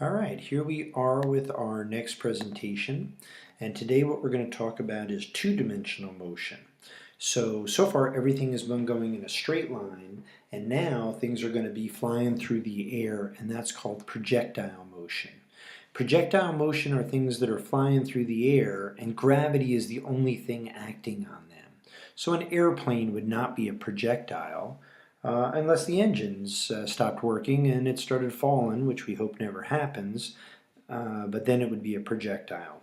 Alright, here we are with our next presentation, and today what we're going to talk about is two-dimensional motion. So far everything has been going in a straight line, and now things are going to be flying through the air, and that's called projectile motion. Projectile motion are things that are flying through the air, and gravity is the only thing acting on them. So an airplane would not be a projectile, unless the engines stopped working and it started falling, which we hope never happens, but then it would be a projectile.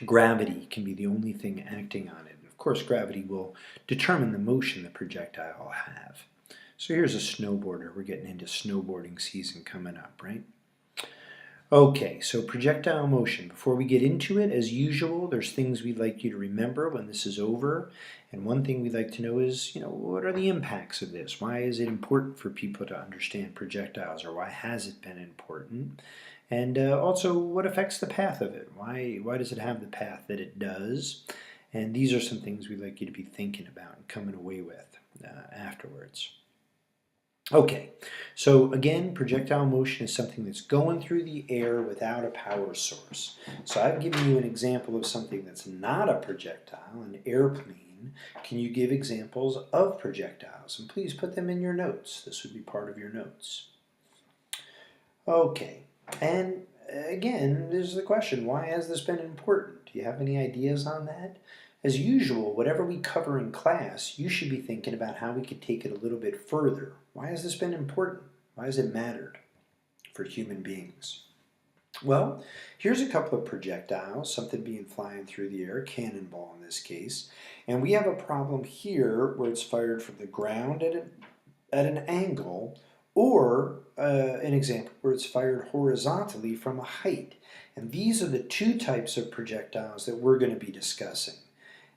Gravity can be the only thing acting on it. And of course, gravity will determine the motion the projectile will have. So here's a snowboarder. We're getting into snowboarding season coming up, right? Okay, so projectile motion. Before we get into it, as usual, there's things we'd like you to remember when this is over. And one thing we'd like to know is, what are the impacts of this? Why is it important for people to understand projectiles, or why has it been important? And also, what affects the path of it? Why does it have the path that it does? And these are some things we'd like you to be thinking about and coming away with afterwards. Okay, so again, projectile motion is something that's going through the air without a power source. So I've given you an example of something that's not a projectile, an airplane. Can you give examples of projectiles? And please put them in your notes. This would be part of your notes. Okay, and again, there's the question, why has this been important? Do you have any ideas on that? As usual, whatever we cover in class, you should be thinking about how we could take it a little bit further. Why has this been important? Why has it mattered for human beings? Well, here's a couple of projectiles, something being flying through the air, cannonball in this case, and we have a problem here where it's fired from the ground at an angle, or an example where it's fired horizontally from a height. And these are the two types of projectiles that we're going to be discussing.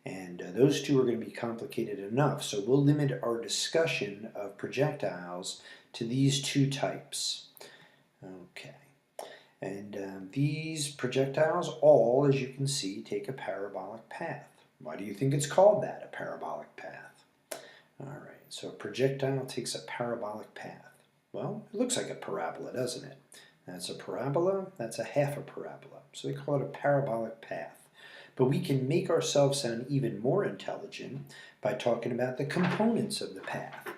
And those two are going to be complicated enough, so we'll limit our discussion of projectiles to these two types. Okay, and these projectiles all, as you can see, take a parabolic path. Why do you think it's called that, a parabolic path? Alright, so a projectile takes a parabolic path. Well, it looks like a parabola, doesn't it? That's a parabola, that's a half a parabola. So they call it a parabolic path. But we can make ourselves sound even more intelligent by talking about the components of the path,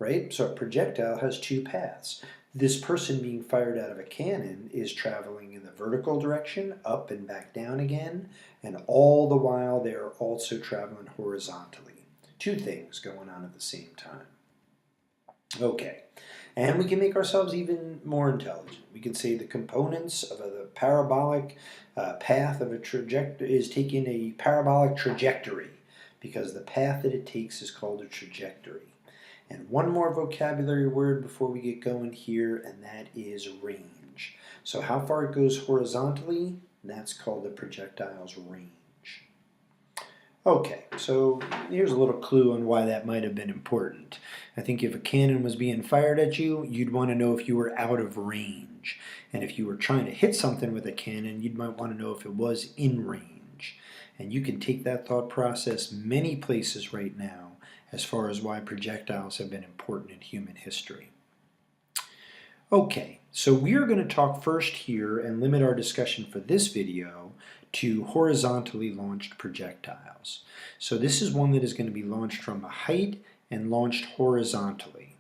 right? So a projectile has two paths. This person being fired out of a cannon is traveling in the vertical direction, up and back down again, and all the while they're also traveling horizontally. Two things going on at the same time. Okay, and we can make ourselves even more intelligent. We can say the components of the parabolic path of a trajectory is taking a parabolic trajectory, because the path that it takes is called a trajectory. And one more vocabulary word before we get going here, and that is range. So how far it goes horizontally, that's called the projectile's range. Okay, so here's a little clue on why that might have been important. I think if a cannon was being fired at you, you'd want to know if you were out of range. And if you were trying to hit something with a cannon, you might want to know if it was in range. And you can take that thought process many places right now as far as why projectiles have been important in human history. Okay, so we are going to talk first here and limit our discussion for this video to horizontally launched projectiles. So this is one that is going to be launched from a height and launched horizontally.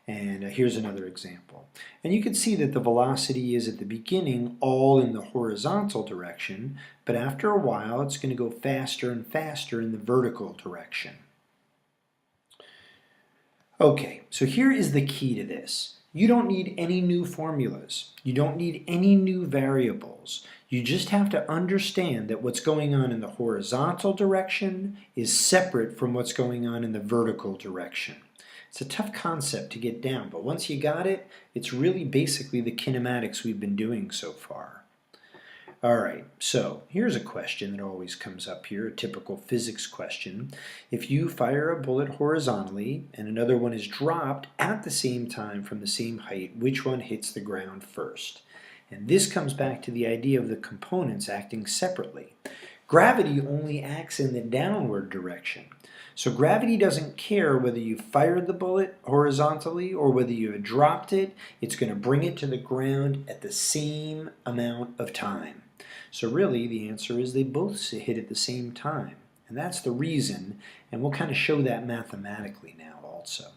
And here's another example. And you can see that the velocity is at the beginning all in the horizontal direction, but after a while it's going to go faster and faster in the vertical direction. Okay, so here is the key to this. You don't need any new formulas. You don't need any new variables. You just have to understand that what's going on in the horizontal direction is separate from what's going on in the vertical direction. It's a tough concept to get down, but once you got it, it's really basically the kinematics we've been doing so far. Alright, so here's a question that always comes up here, a typical physics question. If you fire a bullet horizontally and another one is dropped at the same time from the same height, which one hits the ground first? And this comes back to the idea of the components acting separately. Gravity only acts in the downward direction. So gravity doesn't care whether you fired the bullet horizontally or whether you had dropped it. It's going to bring it to the ground at the same amount of time. So really the answer is they both hit at the same time. And that's the reason, and we'll kind of show that mathematically now also.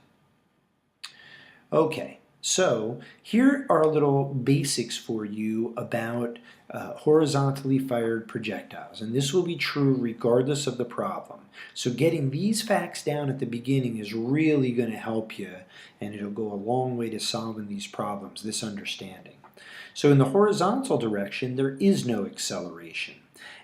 Okay, so here are a little basics for you about horizontally fired projectiles, and this will be true regardless of the problem. So getting these facts down at the beginning is really going to help you, and it'll go a long way to solving these problems, this understanding. So in the horizontal direction, there is no acceleration,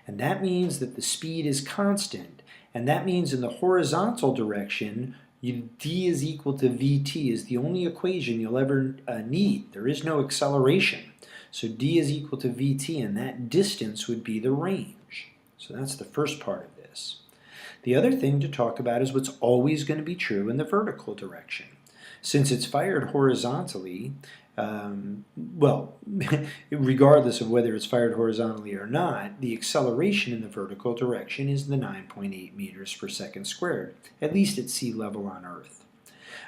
and that means that the speed is constant, and that means in the horizontal direction, d is equal to vt is the only equation you'll ever need. There is no acceleration. So d is equal to vt, and that distance would be the range. So that's the first part of this. The other thing to talk about is what's always going to be true in the vertical direction. Since it's fired horizontally, well, regardless of whether it's fired horizontally or not, the acceleration in the vertical direction is the 9.8 meters per second squared, at least at sea level on Earth.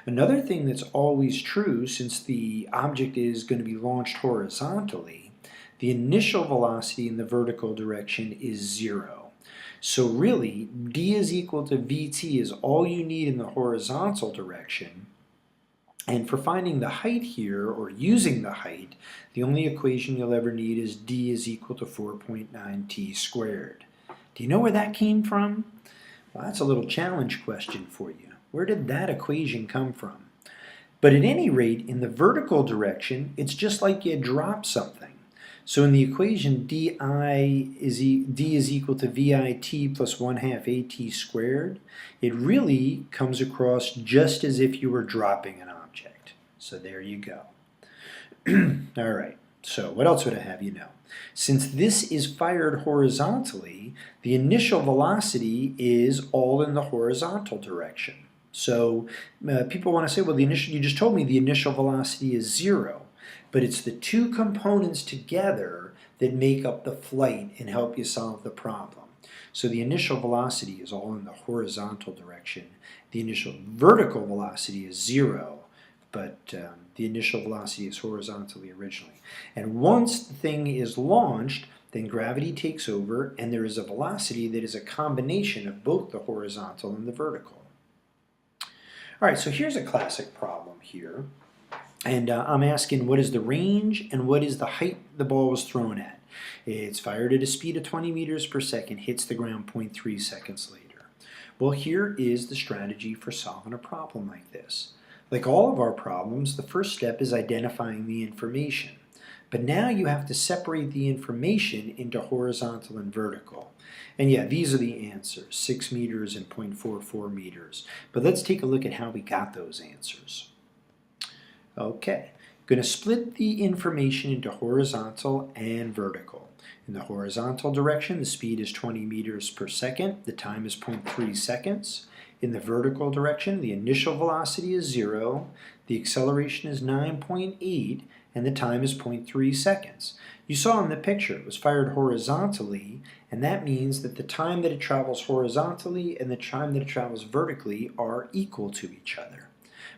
Another thing that's always true, since the object is going to be launched horizontally, the initial velocity in the vertical direction is 0. So really, d is equal to vt is all you need in the horizontal direction. And for finding the height here, or using the height, the only equation you'll ever need is d is equal to 4.9t squared. Do you know where that came from? Well, that's a little challenge question for you. Where did that equation come from? But at any rate, in the vertical direction, it's just like you dropped something. So in the equation d is equal to vit plus 1/2 at squared, it really comes across just as if you were dropping an object. So there you go. All right, so what else would I have you know? Since this is fired horizontally, the initial velocity is all in the horizontal direction. So people want to say, well, you just told me the initial velocity is 0. But it's the two components together that make up the flight and help you solve the problem. So the initial velocity is all in the horizontal direction. The initial vertical velocity is 0, but the initial velocity is horizontally originally. And once the thing is launched, then gravity takes over, and there is a velocity that is a combination of both the horizontal and the vertical. All right, so here's a classic problem here. And I'm asking, what is the range and what is the height the ball was thrown at? It's fired at a speed of 20 meters per second, hits the ground 0.3 seconds later. Well, here is the strategy for solving a problem like this. Like all of our problems, the first step is identifying the information. But now you have to separate the information into horizontal and vertical. And yeah, these are the answers, 6 meters and 0.44 meters. But let's take a look at how we got those answers. Okay, going to split the information into horizontal and vertical. In the horizontal direction, the speed is 20 meters per second. The time is 0.3 seconds. In the vertical direction, the initial velocity is 0. The acceleration is 9.8, and the time is 0.3 seconds. You saw in the picture, it was fired horizontally, and that means that the time that it travels horizontally and the time that it travels vertically are equal to each other.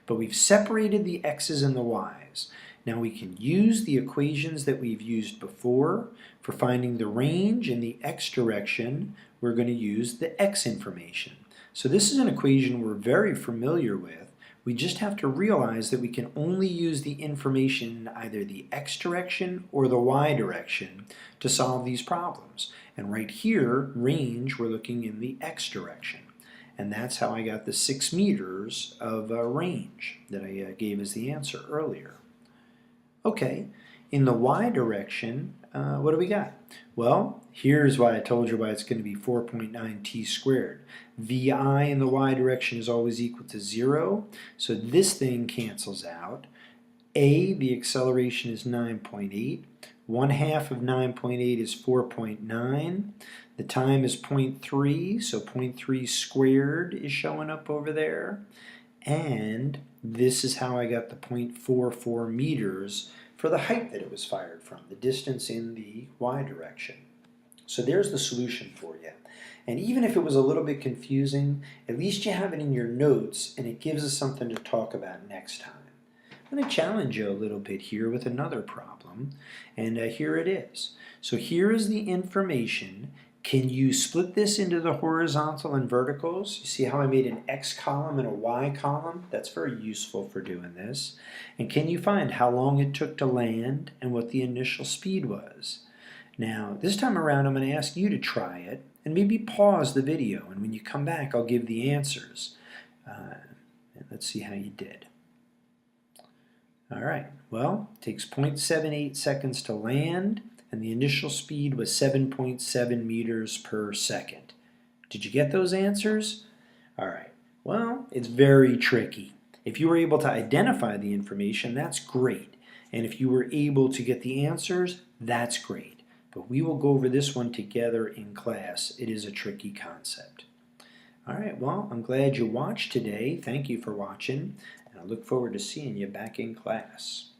But we've separated the x's and the y's. Now we can use the equations that we've used before. For finding the range in the x direction, we're going to use the x information. So this is an equation we're very familiar with. We just have to realize that we can only use the information in either the x direction or the y direction to solve these problems. And right here, range, we're looking in the x direction. And that's how I got the 6 meters of range that I gave as the answer earlier. Okay, in the y direction, what do we got? Well, here's why I told you why it's going to be 4.9t squared. Vi in the y direction is always equal to 0, so this thing cancels out. The acceleration is 9.8. 1/2 of 9.8 is 4.9. The time is 0.3, so 0.3 squared is showing up over there. And this is how I got the 0.44 meters for the height that it was fired from, the distance in the y direction. So there's the solution for you. And even if it was a little bit confusing, at least you have it in your notes and it gives us something to talk about next time. I'm going to challenge you a little bit here with another problem, and here it is. So here is the information. Can you split this into the horizontal and verticals? You see how I made an X column and a Y column? That's very useful for doing this. And can you find how long it took to land and what the initial speed was? Now, this time around, I'm going to ask you to try it and maybe pause the video. And when you come back, I'll give the answers. And let's see how you did. All right, well, it takes 0.78 seconds to land, and the initial speed was 7.7 meters per second. Did you get those answers? All right, well, it's very tricky. If you were able to identify the information, that's great. And if you were able to get the answers, that's great. But we will go over this one together in class. It is a tricky concept. All right, well, I'm glad you watched today. Thank you for watching, and I look forward to seeing you back in class.